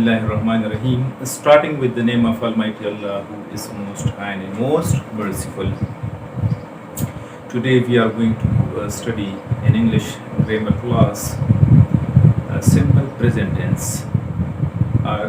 Bismillahirrahmanirrahim. Starting with the name of Almighty Allah, who is most kind and most merciful. Today we are going to study in English grammar class simple present tense or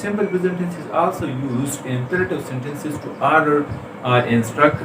simple present tense is also used in imperative sentences to order or instruct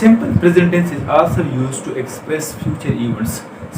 simple present tense is also used to express future events.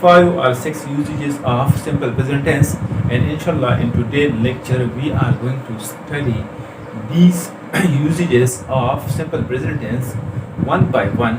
5 or 6 usages of simple present tense, and inshallah in today's lecture we are going to study these usages of simple present tense one by one.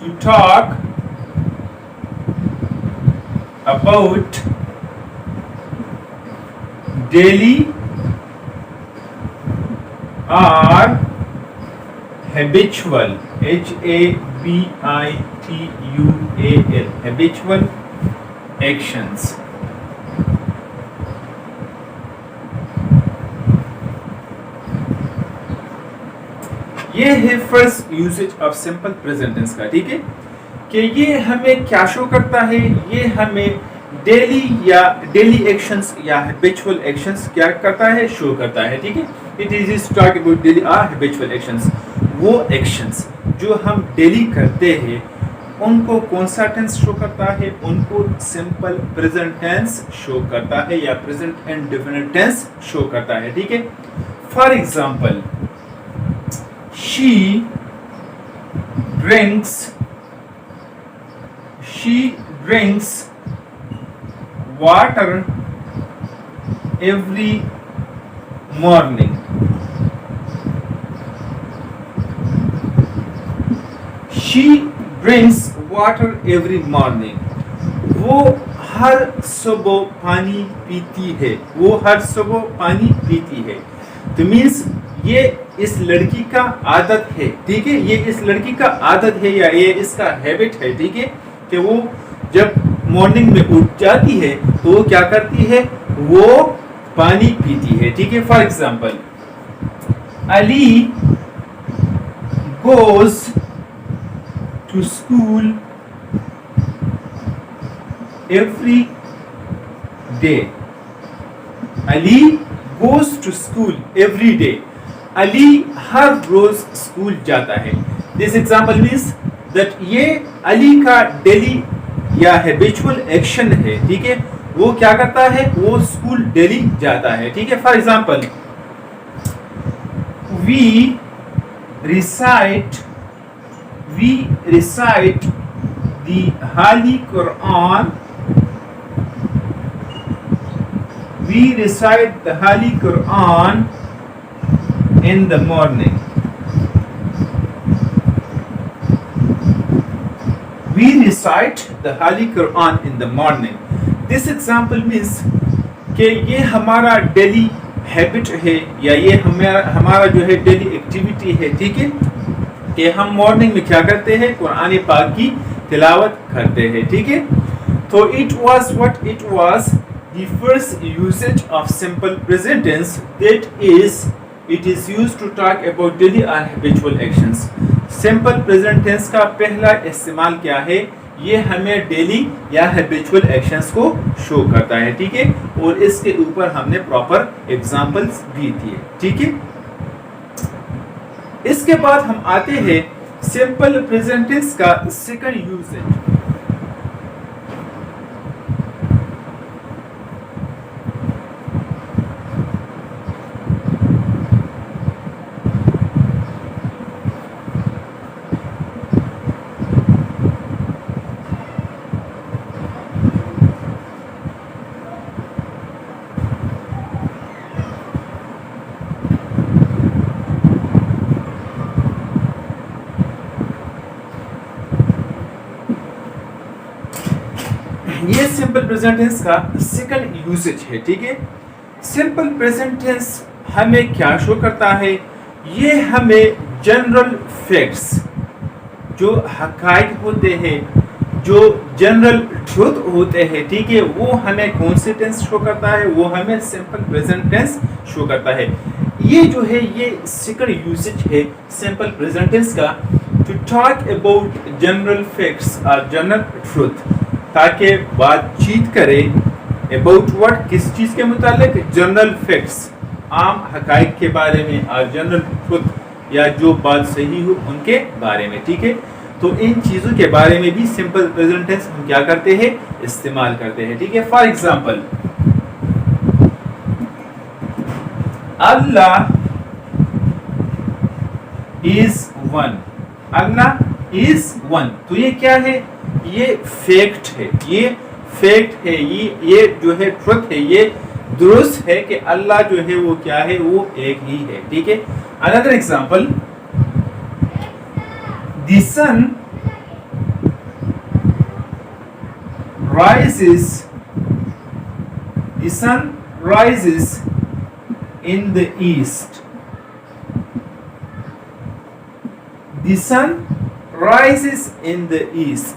to talk about daily or habitual, habitual, habitual actions. یہ ہے first usage of simple present tense کا. ٹھیک ہے کہ یہ ہمیں کیا شو کرتا ہے, یہ ہمیں ڈیلی یا ڈیلی ایکشنز یا ہیبیچول ایکشنز کیا کرتا ہے, شو کرتا ہے. ٹھیک ہے, it is to talk about daily اور ہیبیچول ایکشنز. وہ ایکشنز جو ہم ڈیلی کرتے ہیں ان کو کون سا ٹینس شو کرتا ہے, ان کو سمپل پریزنٹ ٹینس شو کرتا ہے یا پریزنٹ انڈیفینٹ ٹینس شو کرتا ہے. ٹھیک ہے, for example she drinks water every morning. She drinks water every morning. وہ ہر صبح پانی پیتی ہے, وہ ہر صبح پانی پیتی ہے. تو مینس یہ اس لڑکی کا عادت ہے. ٹھیک ہے, یہ اس لڑکی کا عادت ہے یا یہ اس کا ہیبٹ ہے. ٹھیک ہے, کہ وہ جب مارننگ میں اٹھ جاتی ہے تو وہ کیا کرتی ہے, وہ پانی پیتی ہے. ٹھیک ہے, for example Ali goes to school every day. Ali goes to school every day. Ali ہر روز اسکول جاتا ہے. دس ایگزامپل مینس دیٹ یہ علی کا ڈیلی یا ہیبیچول ایکشن ہے. ٹھیک ہے, وہ کیا کرتا ہے, وہ اسکول ڈیلی جاتا ہے. ٹھیک ہے, for example we recite the Holy Quran. We recite the Holy Quran in the morning. We recite the Holy Quran in the morning. This example means کہ یہ ہمارا ڈیلی ہیبٹ ہے یا یہ ہمارا جو ہے ڈیلی ایکٹیویٹی ہے. ٹھیک ہے, کہ ہم مارننگ میں کیا کرتے ہیں, قرآن پاک کی تلاوت کرتے ہیں. ٹھیک ہے, تو it was the first usage of simple present tense, that is it is used to talk about daily or habitual actions. simple present tense کا پہلا استعمال کیا ہے, یہ ہمیں ڈیلی یا ہیبیچول ایکشنز کو شو کرتا ہے. ٹھیک ہے, اور اس کے اوپر ہم نے پراپر ایگزامپلس بھی دیے. ٹھیک ہے, اس کے بعد ہم آتے ہیں سمپل پریزنٹ ٹینس کا سیکنڈ یوزیج. یہ سمپل پریزنٹ ٹینس کا سیکنڈ یوزیج ہے. ٹھیک ہے, سمپل پریزنٹ ٹینس ہمیں کیا شو کرتا ہے, یہ ہمیں جنرل فیکٹس جو حقائق ہوتے ہیں, جو جنرل ٹروتھ ہوتے ہیں. ٹھیک ہے, وہ ہمیں کون سے ٹینس شو کرتا ہے, وہ ہمیں سمپل پریزنٹ ٹینس شو کرتا ہے. یہ جو ہے یہ سیکنڈ یوزیج ہے سمپل پریزنٹ ٹینس کا, to talk about general facts اور جنرل ٹروتھ, تاکہ بات چیت کرے اباؤٹ واٹ, کس چیز کے متعلق, جنرل فیکٹس, عام حقائق کے بارے میں, اور جنرل ٹروتھ یا جو بات صحیح ہو ان کے بارے میں. ٹھیک ہے, تو ان چیزوں کے بارے میں بھی سمپل پریزنٹ ٹینس ہم کیا کرتے ہیں, استعمال کرتے ہیں. ٹھیک ہے, for example Allah is one. Allah is one, تو یہ کیا ہے, یہ فیکٹ ہے, یہ فیکٹ ہے, یہ جو ہے ٹروتھ ہے, یہ درست ہے کہ اللہ جو ہے وہ کیا ہے, وہ ایک ہی ہے. ٹھیک ہے, another example, the sun rises, the sun rises in the east. The sun rises in the east.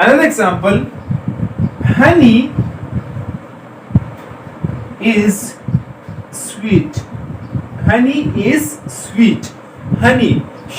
Another example, honey is sweet. Honey is sweet. Honey,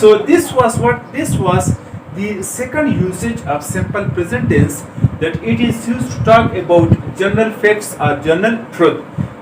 So this was what? This was the second usage of simple present tense, that it is used to talk about general facts or general truth.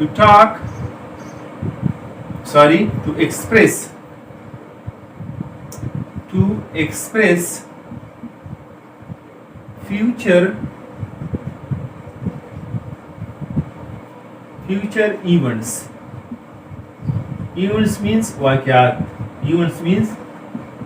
to express future events. Events means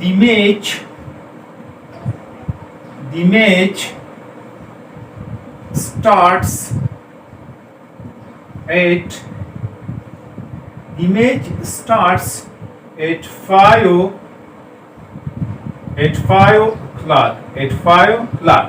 the match starts at 5 o'clock.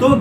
2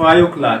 5 o'clock.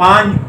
5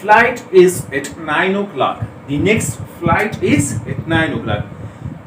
flight is at 9 o'clock. The next flight is at 9 o'clock.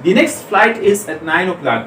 The next flight is at 9 o'clock.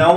9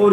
4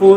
4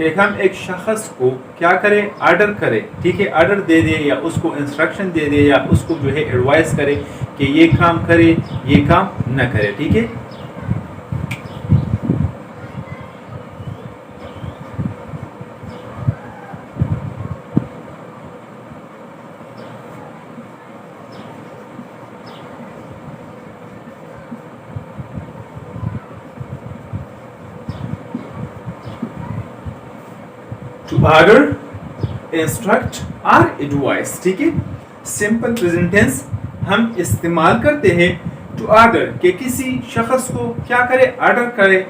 کہ ہم ایک شخص کو کیا کریں, order کریں, ٹھیک ہے, آرڈر دے دیں یا اس کو انسٹرکشن دے دیں یا اس کو جو ہے ایڈوائز کرے کہ یہ کام کرے یہ کام نہ کرے, ٹھیک ہے. To order, instruct or advise, ٹھیک ہے. سمپل پریزنٹ ٹینس ہم استعمال کرتے ہیں ٹو آرڈر کہ کسی شخص کو کیا کرے, آرڈر کرے,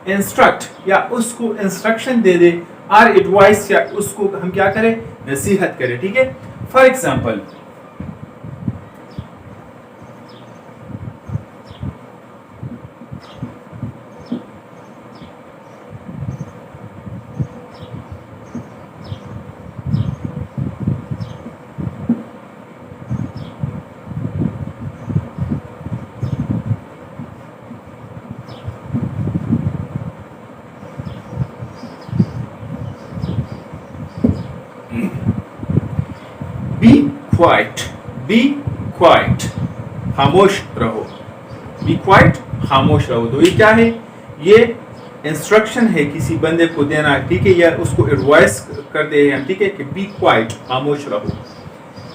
انسٹرکٹ یا اس کو انسٹرکشن دے دے, اور ایڈوائس یا اس کو ہم کیا کرے, نصیحت کرے, ٹھیک ہے. فار ایگزامپل be quiet, خاموش رہو. be quiet, خاموش رہو. تو یہ کیا ہے, یہ انسٹرکشن ہے کسی بندے کو دینا, ٹھیک ہے, یا اس کو ایڈوائس کرتے ہیں, ٹھیک ہے, کہ be quiet, خاموش رہو.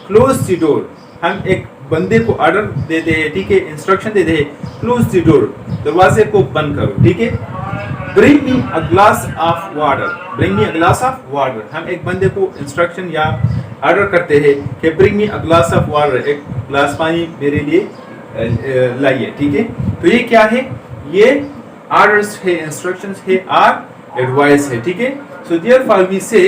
close the door, ہم ایک بندے کو آرڈر دیتے ہیں, ٹھیک ہے, انسٹرکشن دیتے ہیں, close the door, دروازے کو بند کرو, ٹھیک ہے. bring me a glass of water, bring me a glass of water, ہم ایک بندے کو انسٹرکشن یا آرڈر کرتے ہیں کہ bring me a glass of water, ایک گلاس پانی میرے لیے لائیے, ٹھیک ہے. تو یہ کیا ہے, یہ آرڈرز ہے, انسٹرکشنز ہے, اور ایڈوائس ہے, ٹھیک ہے. So therefore we say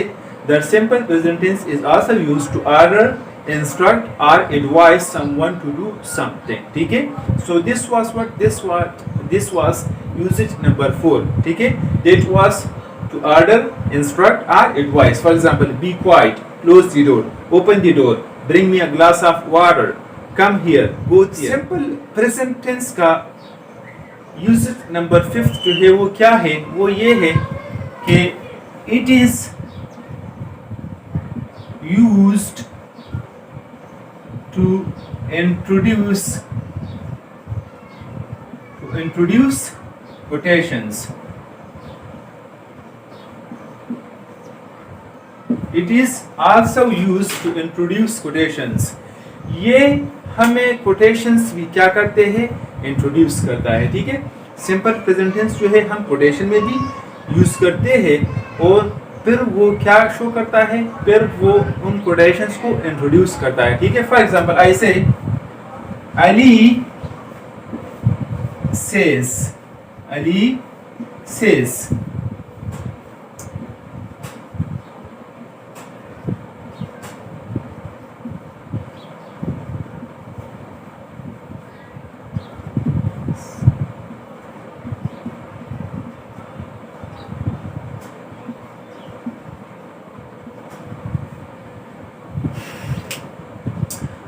that simple present tense is also used to order, instruct or advise someone to do something, ٹھیک ہے. So this was usage number 4, ٹھیک ہے. That was to order, instruct or advise. For example, be quiet, close the door, open the door, bring me a glass of water, come here, go there. Simple present tense کا usage number 5 جو ہے وہ کیا ہے, وہ یہ ہے کہ it is used to introduce quotations. It is also used to introduce quotations. یہ ہمیں quotations بھی کیا کرتے ہیں, introduce کرتا ہے, ٹھیک ہے. simple present tense جو ہے ہم quotation میں بھی یوز کرتے ہیں, اور پھر وہ کیا شو کرتا ہے, پھر وہ ان quotations کو introduce کرتا ہے, ٹھیک ہے. for example I say Ali says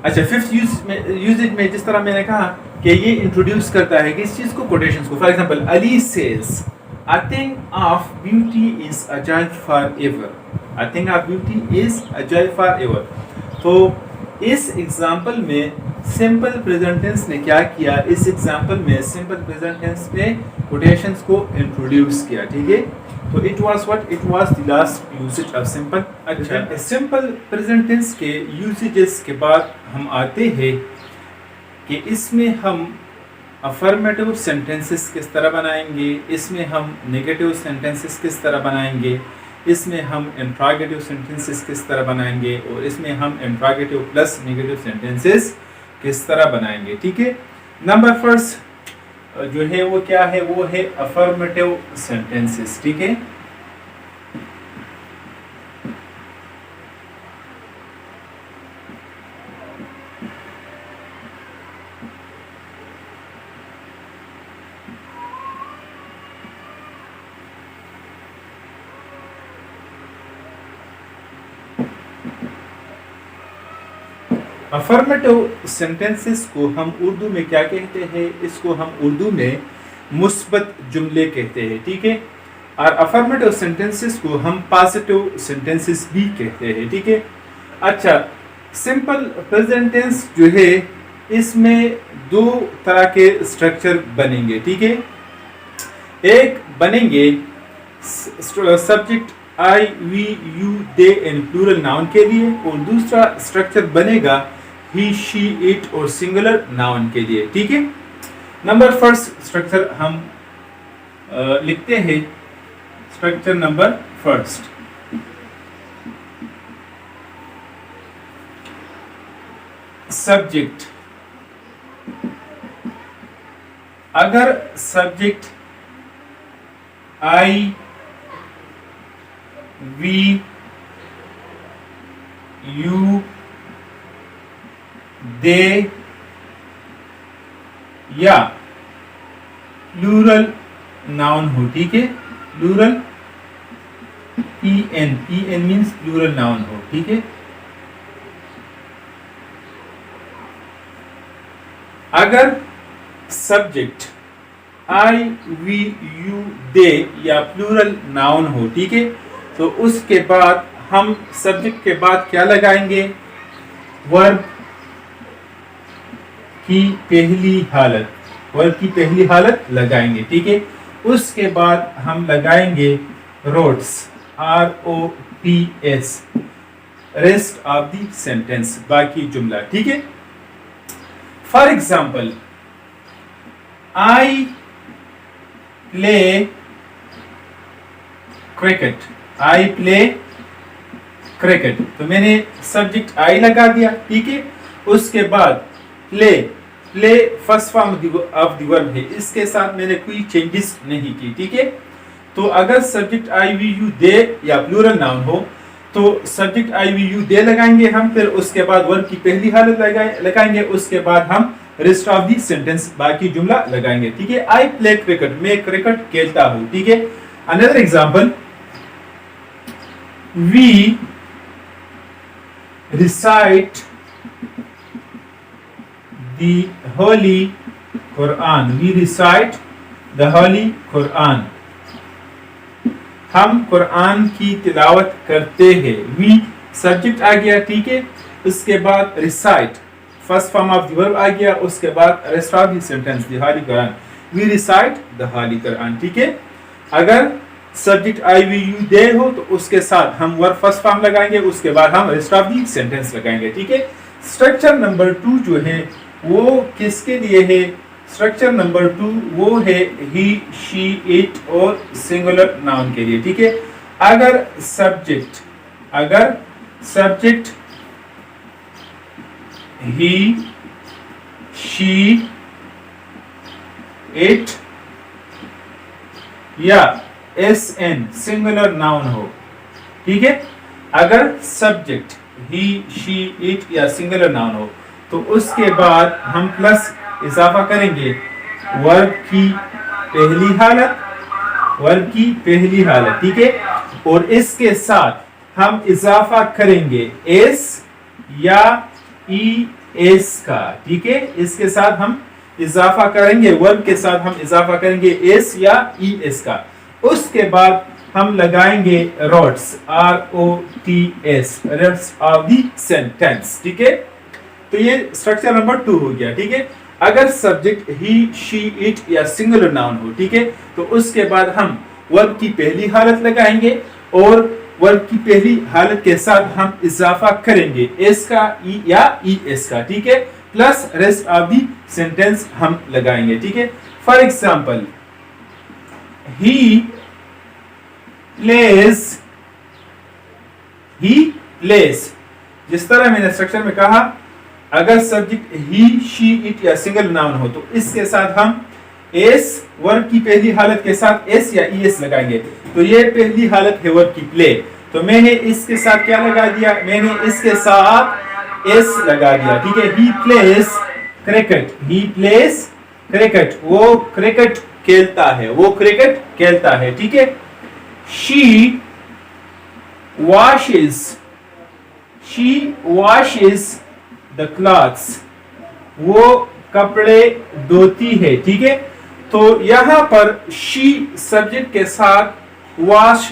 اچھا. ففتھ یوزیج میں جس طرح میں نے کہا کہ یہ انٹروڈیوس کرتا ہے کس چیز کو, کوٹیشنز کو. For example Ali says a thing of beauty is a joy forever, a thing of beauty is a joy forever. تو اس ایگزامپل میں سمپل پریزنٹ ٹینس نے کیا کیا, اس ایگزامپل میں سمپل پریزنٹ ٹینس نے کوٹیشنز کو انٹروڈیوس کیا, ٹھیک ہے. تو it was the last usage of simple. اچھا, سمپل پریزنٹ ٹینس کے یوزیجز کے بعد ہم آتے ہیں کہ اس میں ہم افرمیٹیو سینٹینسز کس طرح بنائیں گے, اس میں ہم نیگیٹیو سینٹینسز کس طرح بنائیں گے, اس میں ہم انٹراگیٹیو سینٹینسز کس طرح بنائیں گے, اور اس میں ہم انٹراگیٹیو پلس نیگیٹیو سینٹینسز کس طرح بنائیں گے, ٹھیک ہے. نمبر فرسٹ جو ہے وہ کیا ہے, وہ ہے افرمیٹیو سینٹینسز, ٹھیک ہے. افرمیٹیو سینٹینسز کو ہم اردو میں کیا کہتے ہیں, اس کو ہم اردو میں مثبت جملے کہتے ہیں, ٹھیک ہے. اور افرمیٹو سینٹینسز کو ہم پازیٹیو سینٹینسز بھی کہتے ہیں. ٹھیک ہے. اچھا سمپل پریزنٹ ٹینس جو ہے اس میں دو طرح کے اسٹرکچر بنیں گے. ٹھیک ہے. ایک بنیں گے subject I we you they and plural noun کے لیے, اور دوسرا اسٹرکچر بنے گا ہی شی اٹ اور سنگولر ناؤن کے لیے. ٹھیک ہے. نمبر فرسٹ اسٹرکچر ہم لکھتے ہیں. Structure number first, subject. اگر سبجیکٹ آئی وی یو دے یا پلورل ناؤن ہو. ٹھیک ہے. پلورل پی این مینس پلورل ناؤن ہو. ٹھیک ہے. اگر سبجیکٹ آئی وی یو دے یا پلورل ناؤن ہو. ٹھیک ہے. تو اس کے بعد ہم سبجیکٹ کے بعد کیا لگائیں گے؟ ورب کی پہلی حالت, ورب کی پہلی حالت لگائیں گے. ٹھیک ہے. اس کے بعد ہم لگائیں گے roots, ROTS, rest of the sentence, باقی جملہ. ٹھیک ہے. For example I play cricket, I play cricket. تو میں نے سبجیکٹ آئی لگا دیا. ٹھیک ہے. اس کے بعد پلے, پلے فرسٹ فارم آف دی ورب ہے, اس کے ساتھ میں نے کوئی چینجز نہیں کی. ٹھیک ہے. تو اگر سبجیکٹ آئی وی یو دے یا پلورل ناؤن ہو تو سبجیکٹ آئی وی یو دے لگائیں گے ہم, پھر اس کے بعد ورب کی پہلی حالت لگائیں گے, اس کے بعد ہم ریسٹ آف دی سینٹینس باقی جملہ لگائیں گے. ٹھیک ہے. آئی پلے کرکٹ, میں کرکٹ کھیلتا ہوں. ٹھیک ہے. اندر example we recite the holy Quran, we recite the holy Quran, ہم قرآن کی تلاوت کرتے ہیں. وی سبجیکٹ آ گیا. ٹھیک ہے. اس کے بعد recite first form of the verb آ گیا, اس کے بعد rest of the sentence the holy Quran, we recite the holy Quran. ٹھیک ہے. اگر سبجیکٹ آئی وی یو دے ہو تو اس کے ساتھ ہم ورب فرسٹ فارم لگائیں گے, اس کے بعد ہم ریسٹ آف دی سینٹینس لگائیں گے. ٹھیک ہے. اسٹرکچر نمبر 2 جو ہے وہ کس کے لیے ہے؟ اسٹرکچر نمبر 2 وہ ہے ہی شی اٹ اور سنگولر ناؤن کے لیے. ٹھیک ہے. اگر سبجیکٹ ہی شی اٹ یا ایس این سنگولر ناؤن ہو. ٹھیک ہے. اگر سبجیکٹ ہی شی اٹ یا سنگولر ناؤن ہو تو اس کے بعد ہم پلس اضافہ کریں گے ورب کی پہلی حالت, ورب کی پہلی حالت. ٹھیک ہے. اور اس کے ساتھ ہم اضافہ کریں گے ایس یا ای ایس کا. ٹھیک ہے. اس کے ساتھ ہم اضافہ کریں گے, ورب کے ساتھ ہم اضافہ کریں گے ایس یا ای ایس کا. اس کے بعد ہم لگائیں گے roots, ROTS, rest of the sentence. ٹھیک ہے. تو یہ اسٹرکچر نمبر 2 ہو گیا. ٹھیک ہے. اگر سبجیکٹ ہی شی اٹ یا سنگولر ناؤن ہو, ٹھیک ہے, تو اس کے بعد ہم ورب کی پہلی حالت لگائیں گے اور ورب کی پہلی حالت کے ساتھ ہم اضافہ کریں گے ایس کا یا ای ایس کا. ٹھیک ہے. Plus rest of the sentence ہم لگائیں گے. ٹھیک ہے. فار ایگزامپل ہی پلیز, جس طرح میں نے اسٹرکچر میں کہا اگر سبجیکٹ ہی شی اٹ یا سنگل ناؤن ہو تو اس کے ساتھ ہم ایس, ورب کی پہلی حالت کے ساتھ ایس یا ای ایس لگائیں گے. تو یہ پہلی حالت ہے ورب کی پلے, تو میں نے اس کے ساتھ کیا لگا دیا؟ میں نے اس کے ساتھ ایس لگا دیا. ٹھیک ہے. He plays cricket, he plays cricket, وہ کرکٹ کھیلتا ہے, وہ کرکٹ کھیلتا ہے. ٹھیک ہے. شی washes the clothes, وہ کپڑے دھوتی ہے. ٹھیک ہے. تو یہاں پر شی سبجیکٹ کے ساتھ wash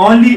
only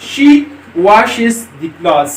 she washes the clothes,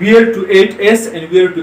where to add s and where to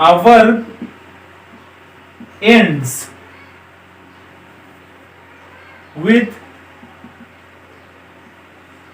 a verb ends with,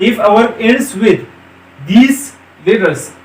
if our ends with these letters,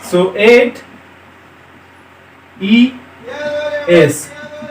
so add es,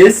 es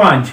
5,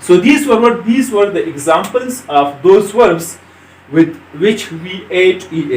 So these were the examples of those verbs with which we ate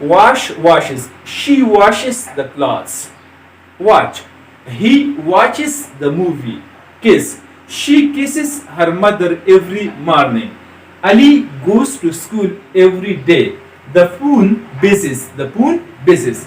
wash washes, she washes the clothes. Watch, he watches the movie. Kiss, she kisses her mother every morning. Ali goes to school every day. The phone buzzes.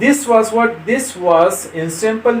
this was in simple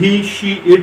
he she it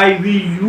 I we you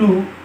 2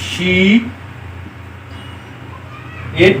she it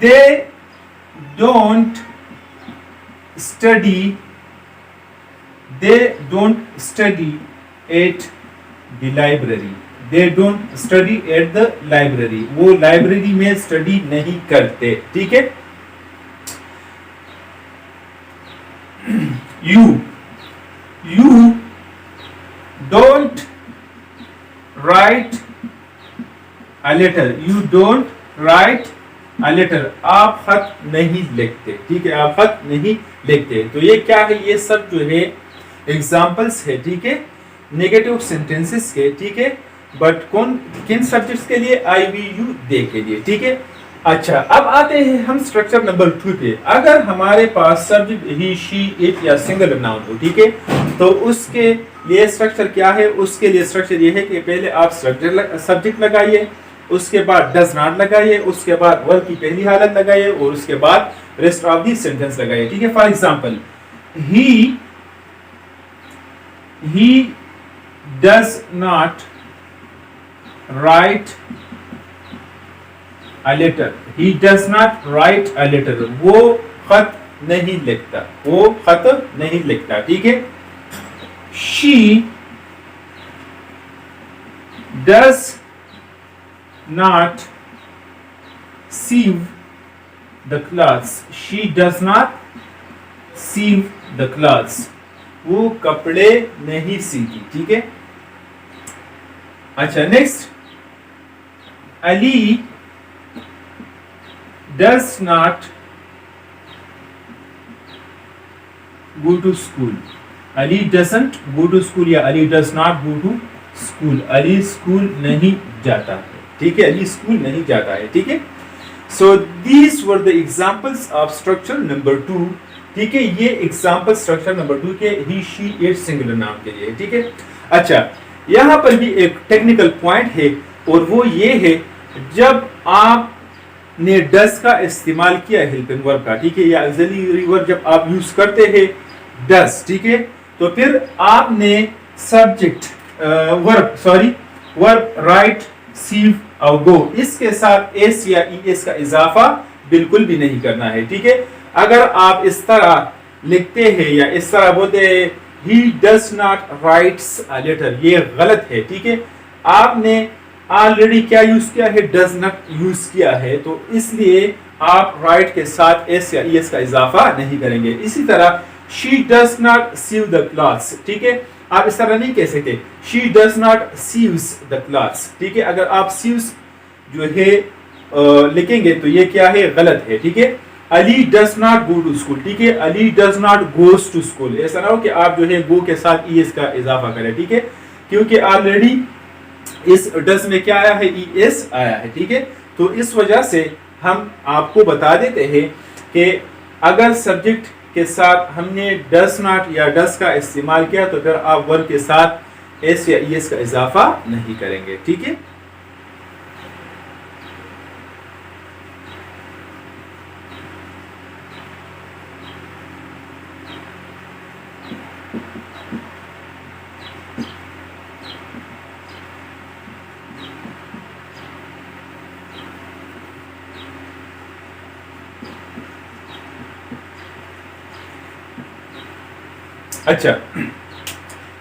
they don't study at the library. They don't study at the library. وہ library میں study نہیں کرتے. ٹھیک ہے. You don't write a letter. You don't write a letter. آپ خط نہیں لکھتے. ٹھیک ہے, آپ خط نہیں لکھتے. تو یہ کیا ہے, یہ سب جو ہے ایگزامپلس ہے. ٹھیک ہے, نیگیٹو سینٹینسز کے. ٹھیک ہے, بٹ کن سبجیکٹس کے لیے, آئی وی یو دے کے لیے. ٹھیک ہے. اچھا, اب آتے ہیں ہم اسٹرکچر نمبر 2 پہ. اگر ہمارے پاس سبجیکٹ ہی, شی, اٹ یا سنگل ناؤن ہو, ٹھیک ہے, تو اس کے لیے اسٹرکچر کیا ہے. اس کے لیے اسٹرکچر یہ ہے کہ پہلے آپ سبجیکٹ لگائیے, اس کے بعد ڈز ناٹ لگائیے, اس کے بعد ورب کی پہلی حالت لگائیے, اور اس کے بعد ریسٹ آف دی سینٹینس لگائیے. ٹھیک ہے. For example, he does not write a letter. He does not write a letter. وہ خط نہیں لکھتا. وہ خط نہیں لکھتا. ٹھیک ہے. She does not sieve the clothes. She does not sieve the clothes. وہ کپڑے نہیں سیتی. ٹھیک ہے. اچھا, next, Ali does not go to school. Ali doesn't go to school یا Ali does not go to school. Ali school نہیں جاتا ہے. ٹھیک ہے, علی اسکول نہیں جاتا ہے. ٹھیک ہے. So these were the examples of structure number 2. ٹھیک ہے, یہ ایگزامپل اسٹرکچر نمبر 2 کے ہی, شی, اٹ سنگولر ناؤن کے لیے. ٹھیک ہے. اچھا, یہاں پر بھی ایک ٹیکنیکل پوائنٹ ہے, اور وہ یہ ہے, جب آپ نے ڈز کا استعمال کیا ہیلپنگ ورب کا, ٹھیک ہے, یا آکسیلری ورب جب آپ یوز کرتے ہیں ڈز, ٹھیک ہے, تو پھر آپ نے سبجیکٹ ورب رائٹ, سیو اور گو, اس کے ساتھ ایس یا ای ایس کا اضافہ بالکل بھی نہیں کرنا ہے. ٹھیک ہے. اگر آپ اس طرح لکھتے ہیں یا اس طرح بولتے ہیں he does not writes a letter, یہ غلط ہے. ٹھیک ہے. آپ نے آلریڈی کیا یوز کیا ہے, does not یوز کیا ہے, تو اس لیے آپ write کے ساتھ ایس یا ای ایس کا اضافہ نہیں کریں گے. اسی طرح she does not sew the clothes. ٹھیک ہے, آپ اس طرح نہیں کہہ سکتے she does not sews the clothes. ٹھیک ہے, اگر آپ sews جو ہے لکھیں گے تو یہ کیا ہے, غلط ہے. ٹھیک ہے. Ali does not go to school. ٹھیک ہے, Ali does not goes to school. ایسا نہ ہو کہ آپ جو ہے گو کے ساتھ ای ایس کا اضافہ کریں. ٹھیک ہے, کیونکہ آلریڈی اس ڈز میں کیا آیا ہے, ای ایس آیا ہے. ٹھیک ہے. تو اس وجہ سے ہم آپ کو بتا دیتے ہیں کہ اگر سبجیکٹ کے ساتھ ہم نے ڈز ناٹ یا ڈز کا استعمال کیا تو پھر آپ ورب کے ساتھ ایس یا ای ایس کا اضافہ نہیں کریں گے. ٹھیک ہے. اچھا,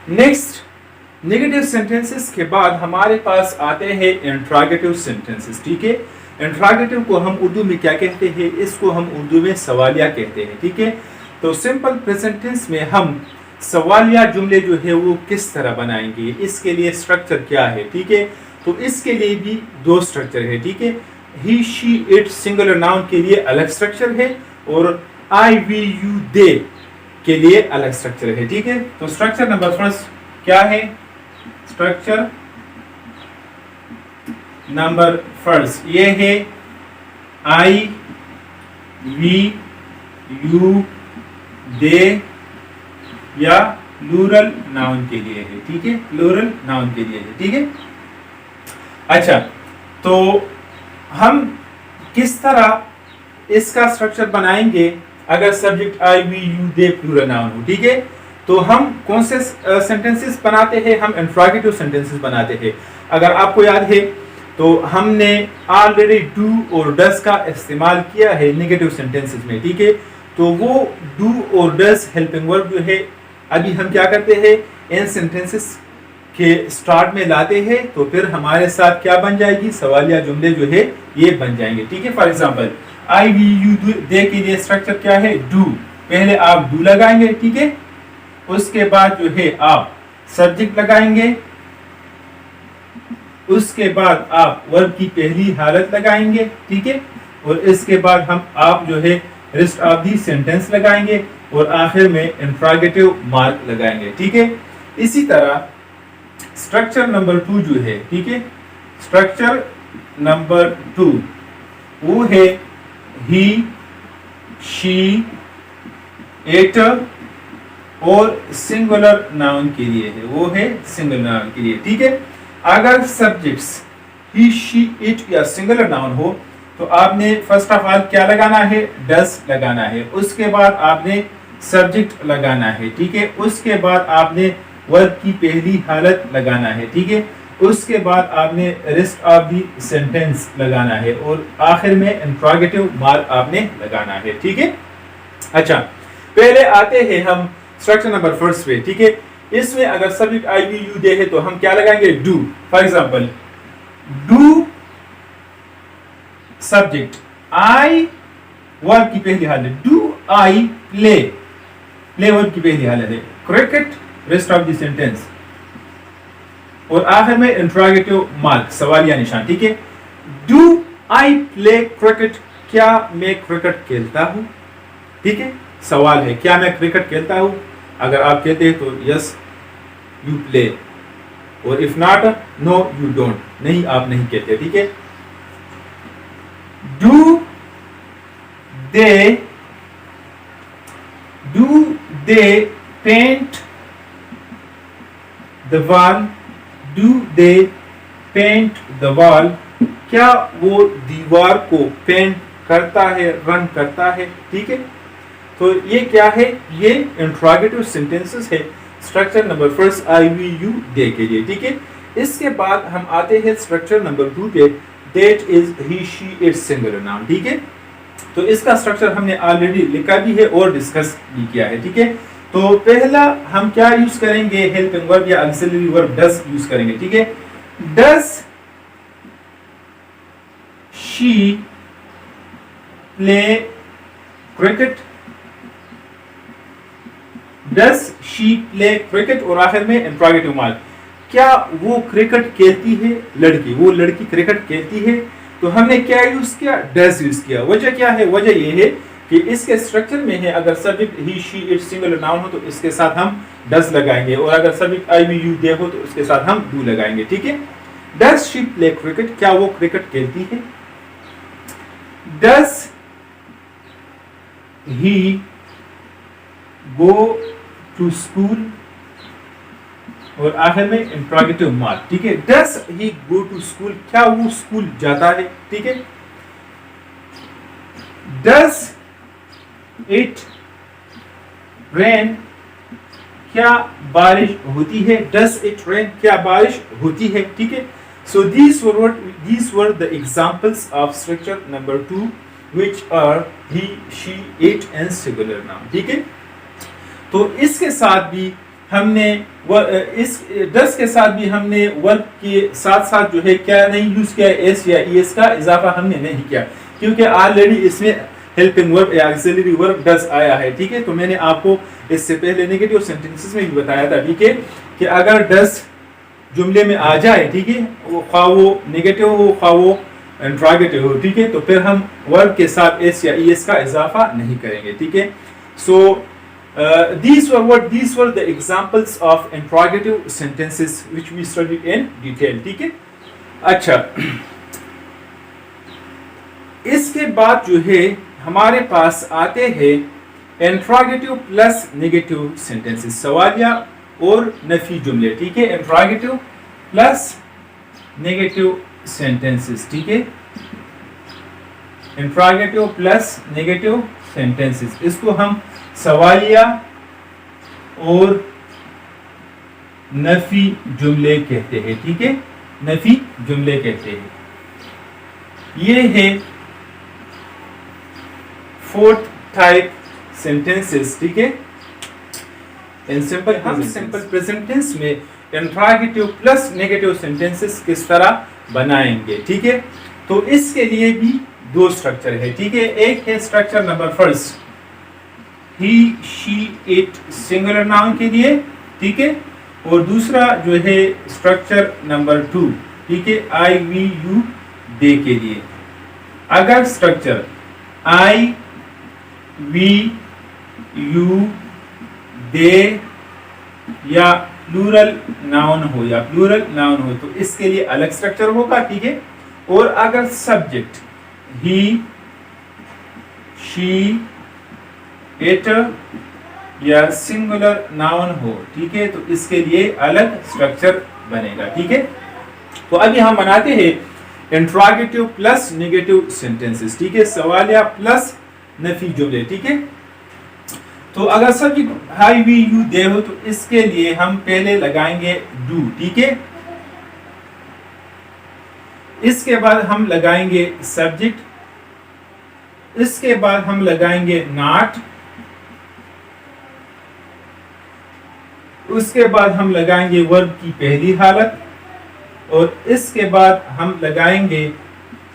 نیکسٹ, نیگیٹو سینٹینسز کے بعد ہمارے پاس آتے ہیں انٹراگیٹو سینٹینسز. ٹھیک ہے. انٹراگیٹو کو ہم اردو میں کیا کہتے ہیں, اس کو ہم اردو میں سوالیہ کہتے ہیں. ٹھیک ہے. تو سمپل پریزنٹ ٹینس میں ہم سوالیہ جملے جو ہے وہ کس طرح بنائیں گے, اس کے لیے اسٹرکچر کیا ہے. ٹھیک ہے. تو اس کے لیے بھی 2 اسٹرکچر ہے. ٹھیک ہے. ہی, شی, اٹ سنگولر ناؤن کے لیے الگ اسٹرکچر ہے, اور آئی وی یو دے کے لیے الگ اسٹرکچر ہے. ٹھیک ہے. تو اسٹرکچر نمبر 1 کیا ہے, اسٹرکچر نمبر 1 یہ ہے آئی وی یو دے یا پلورل ناؤن کے لیے ہے. ٹھیک ہے, پلورل ناؤن کے لیے ہے. ٹھیک ہے. اچھا, تو ہم کس طرح اس کا اسٹرکچر بنائیں گے اگر subject I we you they plural noun ہو. ٹھیک ہے. تو ہم کون سے سینٹینسز بناتے ہیں, ہم انٹراگیٹو سینٹینسز بناتے ہیں. اگر آپ کو یاد ہے تو ہم نے آلریڈی ڈو اور ڈز کا استعمال کیا ہے نیگیٹو سینٹینسز میں, ٹھیک ہے. تو وہ ڈو اور ڈز ہیلپنگ ورب جو ہے ابھی ہم کیا کرتے ہیں, ان سینٹینسز کے سٹارٹ میں لاتے ہیں, تو پھر ہمارے ساتھ کیا بن جائے گی, سوالیہ جملے جو ہے یہ بن جائیں گے, ٹھیک ہے. For example I we you they کے لیے اسٹرکچر کیا ہے, ڈو. پہلے آپ ڈو لگائیں گے, ٹھیک ہے. اس کے بعد جو ہے آپ سبجیکٹ لگائیں گے, اس کے بعد آپ ورب کی پہلی حالت لگائیں گے, ٹھیک ہے. اور اس کے بعد آپ جو ہے ریسٹ آف دی سینٹینس لگائیں گے, اور آخر میں انٹراگیٹو مارک لگائیں گے, ٹھیک ہے. اسی طرح اسٹرکچر نمبر 2 جو ہے, ٹھیک ہے, اسٹرکچر نمبر 2 وہ ہے ہی, شی, اٹ, اور سنگولر ناؤن کے لیے ہے, وہ ہے سنگولر ناؤن کے لیے, ٹھیک ہے. اگر سبجیکٹس ہی, شی, اٹ یا سنگولر ناؤن ہو تو آپ نے فرسٹ آف آل کیا لگانا ہے, ڈز لگانا ہے. اس کے بعد آپ نے سبجیکٹ لگانا ہے, ٹھیک ہے. اس کے بعد آپ نے ورب کی پہلی حالت لگانا ہے, ٹھیک ہے. اس کے بعد آپ نے ریسٹ آف دی سینٹینس لگانا ہے, اور آخر میں انٹراگیٹو مارک آپ نے لگانا ہے, ٹھیک ہے. اچھا, پہلے آتے ہیں ہم اسٹرکچر نمبر 1 پہ, ٹھیک ہے. اس میں اگر سبجیکٹ آئی وی یو دے ہے تو ہم کیا لگائیں گے, do. For example do subject I, ورب کی پہلی حالت ڈو آئی پلے, پلے ورب کی پہلی حالت ہے. Cricket rest of the sentence, اور آخر میں انٹراگیٹو مارک سوالیہ نشان, ٹھیک ہے. ڈو آئی پلے کرکٹ, کیا میں کرکٹ کھیلتا ہوں, ٹھیک ہے. سوال ہے کیا میں کرکٹ کھیلتا ہوں. اگر آپ کہتے ہیں تو یس یو پلے, اور if not no you don't, نہیں آپ نہیں کہتے, ٹھیک ہے. Do they paint the wall, do they paint the wall, کیا وہ دیوار کو پینٹ کرتا ہے, رنگ کرتا ہے, ٹھیک ہے. تو یہ کیا ہے, یہ انٹراگیٹو سینٹینسز ہے structure number 1 I we you they کے لیے, ٹھیک ہے. اس کے بعد ہم آتے ہیں اسٹرکچر نمبر 2 پہ, that is he, she, it singular noun, ٹھیک ہے. تو اس کا اسٹرکچر ہم نے آلریڈی لکھا بھی ہے اور ڈسکس بھی کیا ہے, ٹھیک ہے. تو پہلا ہم کیا یوز کریں گے, ہیلپنگ ورب یا آکسیلری ورب ڈز یوز کریں گے, ٹھیک ہے. Does she play cricket, does she play cricket, اور آخر میں انٹراگیٹو مارک, کیا وہ کرکٹ کھیلتی ہے, لڑکی, وہ لڑکی کرکٹ کھیلتی ہے. تو ہم نے کیا یوز کیا, ڈز یوز کیا. وجہ کیا ہے, وجہ یہ ہے کہ اس کے اسٹرکچر میں ہے اگر subject he, she, it singular noun ہو تو اس کے ساتھ ہم ڈز لگائیں گے, اور اگر سبجیکٹ آئی وی یو دے ہو تو اس کے ساتھ ہم ڈو لگائیں گے, ٹھیک ہے. ڈز شی پلے کرکٹ, کیا وہ کرکٹ کھیلتی ہے. Does he go to school, اور آخر میں انٹراگیٹو مارک, ٹھیک ہے. Does he go to school, کیا وہ اسکول جاتا ہے, ٹھیک ہے. ڈز اٹ رین, کیا بارش ہوتی ہے, ڈز اٹ رین, کیا بارش ہوتی ہے, ٹھیک ہے. So these were the examples of structure number 2, which are he, she, it and singular noun, ٹھیک ہے. تو اس کے ساتھ بھی ہم نے اس ڈز کے ساتھ بھی ہم نے ورب کے ساتھ ساتھ جو ہے کیا نہیں یوز کیا, ایس یا ای ایس کا اضافہ ہم نے نہیں کیا, کیونکہ آلریڈی اس میں ہیلپنگ ورب یا ایکسیلری ورب ڈز آیا ہے, ٹھیک ہے. تو میں نے آپ کو اس سے پہلے نیگیٹو سینٹینسز میں بھی بتایا تھا, ٹھیک ہے, کہ اگر ڈز جملے میں آ جائے, ٹھیک ہے, خواہ وہ نیگیٹو ہو خواہ وہ انٹراگیٹو ہو, ٹھیک ہے, تو پھر ہم ورب کے ساتھ ایس یا ای ایس کا اضافہ نہیں کریں گے, ٹھیک ہے. سو these were the examples of interrogative sentences which we studied in detail, ٹھیک ہے. اچھا, اس کے بعد جو ہے ہمارے پاس آتے ہیں انٹراگیٹو پلس نیگیٹو سینٹینسز, سوالیہ اور نفی جملے, ٹھیک ہے. انٹراگیٹو پلس نیگیٹو سینٹینسز, ٹھیک ہے. انٹراگیٹو پلس نیگیٹو سینٹینسز, اس کو ہم سوالیہ اور نفی جملے کہتے ہیں, ٹھیک ہے, نفی جملے کہتے ہیں. یہ ہے fourth type sentences. ٹھیک ہے, in simple ہم simple present tense میں interrogative plus negative sentences کس طرح بنائیں گے. ٹھیک ہے, تو اس کے لیے بھی دو اسٹرکچر ہے. ٹھیک ہے, ایک ہے structure number first he she it singular noun کے لیے. ٹھیک ہے, اور دوسرا جو ہے اسٹرکچر نمبر 2. ٹھیک ہے, آئی وی یو دے کے لیے. اگر اسٹرکچر آئی وی یو دے یا پلورل ناؤن ہو تو اس کے لیے الگ اسٹرکچر ہوگا. ٹھیک ہے, اور اگر سبجیکٹ ہی شی اٹ یا سنگولر ناؤن ہو, ٹھیک ہے, تو اس کے لیے الگ اسٹرکچر بنے گا. ٹھیک ہے, تو ابھی ہم بناتے ہیں انٹراگیٹو پلس نیگیٹو سینٹینسز. ٹھیک ہے, سوالیہ پلس نفی جملے. ٹھیک ہے, تو اگر سبجیکٹ ہائی وی یو دے ہو تو اس کے لیے ہم پہلے لگائیں گے ڈو. ٹھیک ہے, اس کے بعد ہم لگائیں گے سبجیکٹ, اس کے بعد ہم لگائیں گے ناٹ, اس کے بعد ہم لگائیں گے ورب کی پہلی حالت, اور اس کے بعد ہم لگائیں گے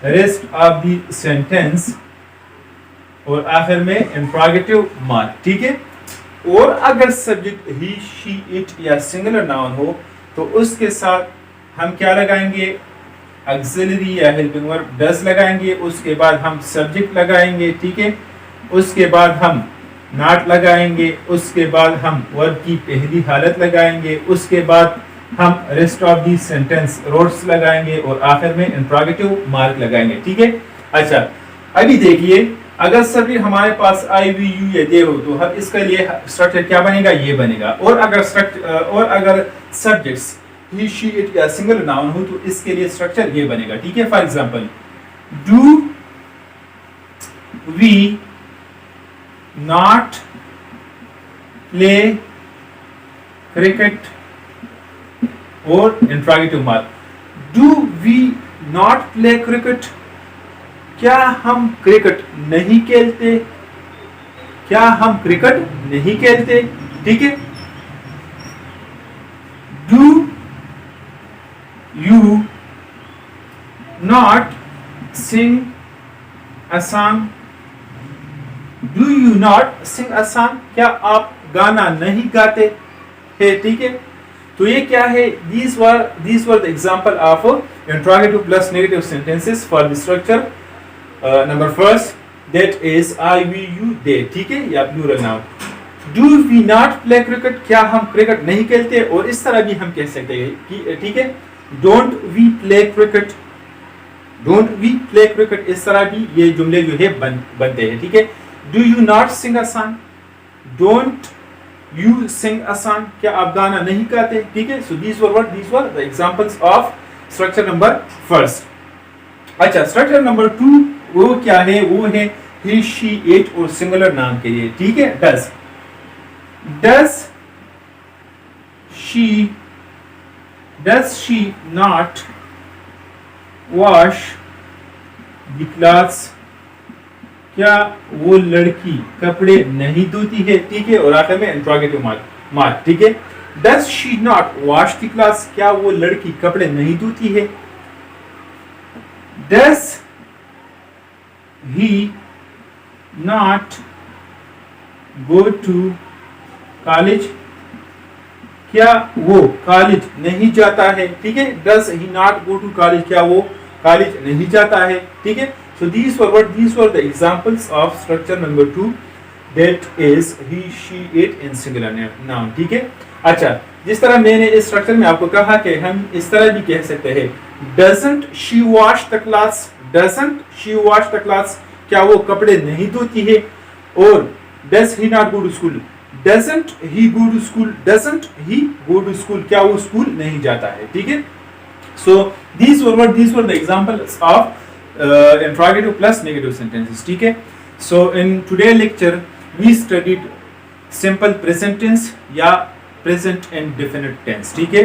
ریسٹ آف دی سینٹینس, اور آخر میں انٹراگیٹو مارک. ٹھیک ہے, اور اگر سبجیکٹ ہی شی اٹ یا سنگولر ناؤن ہو تو اس کے ساتھ ہم کیا لگائیں گے, ایگزیلری یا ہیلپنگ ورب ڈز لگائیں گے. اس کے بعد ہم سبجیکٹ لگائیں گے. ٹھیک ہے, اس کے بعد ہم ناٹ لگائیں گے, اس کے بعد ہم ورب کی پہلی حالت لگائیں گے, اس کے بعد ہم rest of the sentence roots لگائیں گے, اور آخر میں انٹراگیٹو مارک لگائیں گے. ٹھیک ہے, اچھا ابھی دیکھیے اگر سبھی ہمارے پاس آئی وی یو یا دے ہو تو اس کے لیے اسٹرکچر کیا بنے گا, یہ بنے گا. اور اگر سبجیکٹس ہی شی اٹ یا سنگل ناؤن ہو تو اس کے لیے اسٹرکچر یہ بنے گا. ٹھیک ہے, for example do we not play cricket, اور interrogative mark. Do we not play cricket, کیا ہم کرکٹ نہیں کھیلتے, کیا ہم کرکٹ نہیں کھیلتے. ٹھیک ہے, ڈو یو ناٹ سنگ a song, do you not سنگ اے سانگ, کیا آپ گانا نہیں گاتے ہیں. ٹھیک ہے, تو یہ کیا ہے, these were the example of interrogative plus negative sentences for the structure number first, that is I, we, you, they. ٹھیک ہے, یا plural noun. Do we not play cricket, کیا ہم کرکٹ نہیں کھیلتے. اور اس طرح بھی ہم کہہ سکتے ہیں. ٹھیک ہے, don't we play cricket, don't we play cricket, اس طرح بھی یہ جملے جو ہے بنتے ہیں. ٹھیک ہے, do you not sing a song, don't you sing a song, کیا آپ گانا نہیں گاتے. ٹھیک ہے, so these were the examples of structure number first. اچھا, structure number 2 وہ کیا ہے, وہ ہے he she it اور singular noun کے لیے. ٹھیک ہے, does she not wash the clothes, کیا وہ لڑکی کپڑے نہیں دھوتی ہے. ٹھیک ہے, اور آخر میں انٹراگیٹو مارک. ٹھیک ہے, does she not wash the clothes, کیا وہ لڑکی کپڑے نہیں دھوتی ہے. does he not go to college, کیا وہ کالج نہیں جاتا ہے. ٹھیک ہے, does he not go to college, کیا وہ کالج نہیں جاتا ہے. ٹھیک ہے, so these were the examples of structure number 2, that is he she it in singular noun. ٹھیک ہے, اچھا جس طرح میں نے اس اسٹرکچر میں آپ کو کہا کہ ہم اس طرح بھی کہہ سکتے ہیں doesn't she wash the clothes, doesn't she wash the clothes, کیا وہ کپڑے نہیں دھوتی ہے. اور does he not go to school, doesn't he go to school, doesn't he go to school, کیا وہ اسکول نہیں جاتا ہے. ٹھیک ہے, so these were the examples of interrogative plus negative sentences. ٹھیک ہے, so in today's lecture we studied simple present tense یا present indefinite tense. ٹھیک ہے,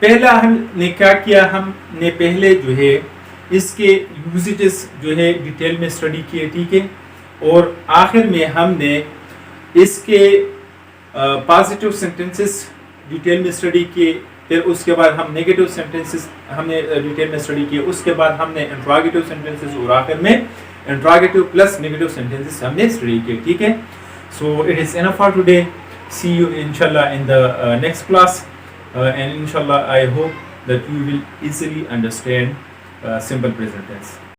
پہلا ہم نے کیا کیا, ہم نے پہلے جو ہے اس کے یوزیجز جو ہے ڈیٹیل میں اسٹڈی کیے. ٹھیک ہے, اور آخر میں ہم نے اس کے پازیٹیو سینٹینسز ڈیٹیل میں اسٹڈی کیے. پھر اس کے بعد ہم نیگیٹو سینٹینسز ہم نے ڈیٹیل میں اسٹڈی کیے. اس کے بعد ہم نے انٹراگیٹو سینٹینسز اور آخر میں انٹراگیٹو پلس نیگیٹو سینٹینسز ہم نے اسٹڈی کیے. ٹھیک ہے, so it is enough for today. See you inshallah in the next class, and inshallah I hope that you will easily understand simple present tense.